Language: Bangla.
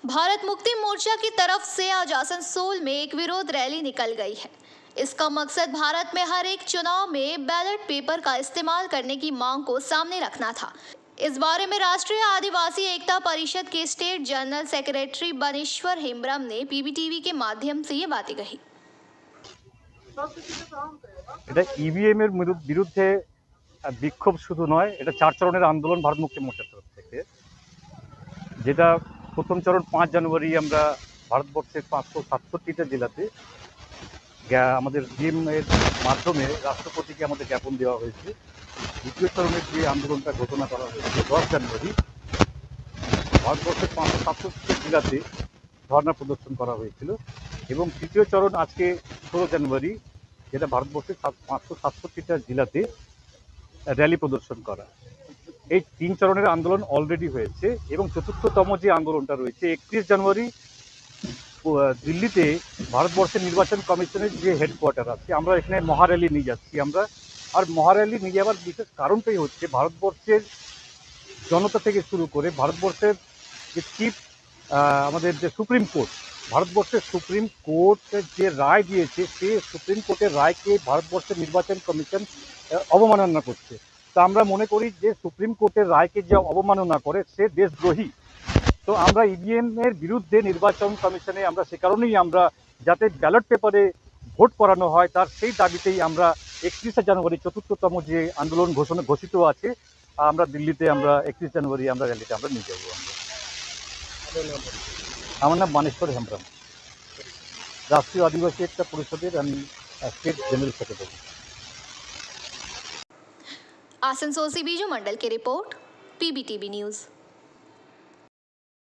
भारत मुक्ति मोर्चा की तरफ से आज आसनसोल में एक विरोध रैली निकल गई है। इसका मकसद भारत में हर एक चुनाव में बैलेट पेपर का इस्तेमाल करने की मांग को सामने रखना था। इस बारे में राष्ट्रीय आदिवासी एकता परिषद के state general secretary Baneshwar Hembram ने पीबीटीवी के माध्यम से ये बातें कही। এটা ইভিএম এর বিরুদ্ধে বিক্ষোভ শুধু নয়, এটা 4 চরণের আন্দোলন ভারত মুক্তি মোর্চার তরফ থেকে, যেটা প্রথম চরণ 5 জানুয়ারি আমরা ভারতবর্ষের 567টা জেলাতে আমাদের ডিএম এর মাধ্যমে রাষ্ট্রপতিকে আমাদের জ্ঞাপন দেওয়া হয়েছে। দ্বিতীয় চরণের যে আন্দোলনটা ঘোষণা করা হয়েছে 10 জানুয়ারি ভারতবর্ষের 567 জেলাতে ধর্ণা প্রদর্শন করা হয়েছিল, এবং তৃতীয় চরণ আজকে 16 জানুয়ারি, যেটা ভারতবর্ষের 567টা জেলাতে র্যালি প্রদর্শন করা। এই 3 চরণের আন্দোলন অলরেডি হয়েছে, এবং চতুর্থতম যে আন্দোলনটা রয়েছে 31 জানুয়ারি দিল্লিতে ভারতবর্ষের নির্বাচন কমিশনের যে হেডকোয়ার্টার আছে, আমরা এখানে মহার্যালি নিয়ে যাচ্ছি। আমরা আর মহার্যালি নিয়ে যাওয়ার বিশেষ কারণটাই হচ্ছে ভারতবর্ষের জনতা থেকে শুরু করে ভারতবর্ষের যে চিফ আমাদের যে সুপ্রিম কোর্ট, ভারতবর্ষের সুপ্রিম কোর্ট যে রায় দিয়েছে, সে সুপ্রিম কোর্টের রায়কে ভারতবর্ষের নির্বাচন কমিশন অবমাননা করছে। তা আমরা মনে করি যে সুপ্রিম কোর্টের রায়কে যে অবমাননা করে সে দেশদ্রোহী। তো আমরা ইভিএম এর বিরুদ্ধে নির্বাচন কমিশনে আমরা সে কারণেই আমরা যাতে ব্যালট পেপারে ভোট করানো হয় তার সেই দাবিতেই আমরা 31 জানুয়ারি চতুর্থতম যে আন্দোলন ঘোষিত আছে, আমরা দিল্লিতে আমরা 31 জানুয়ারি আমরা র্যালিতে আমরা নিয়ে যাবো। আমার নাম বনেশ্বর হেমব্রম, রাষ্ট্রীয় আদিবাসী একতা পরিষদের আমি स्टेट जनरल सेक्रेटरी। आसनसोल से बीजू मंडल की रिपोर्ट, पीबीटीवी न्यूज़।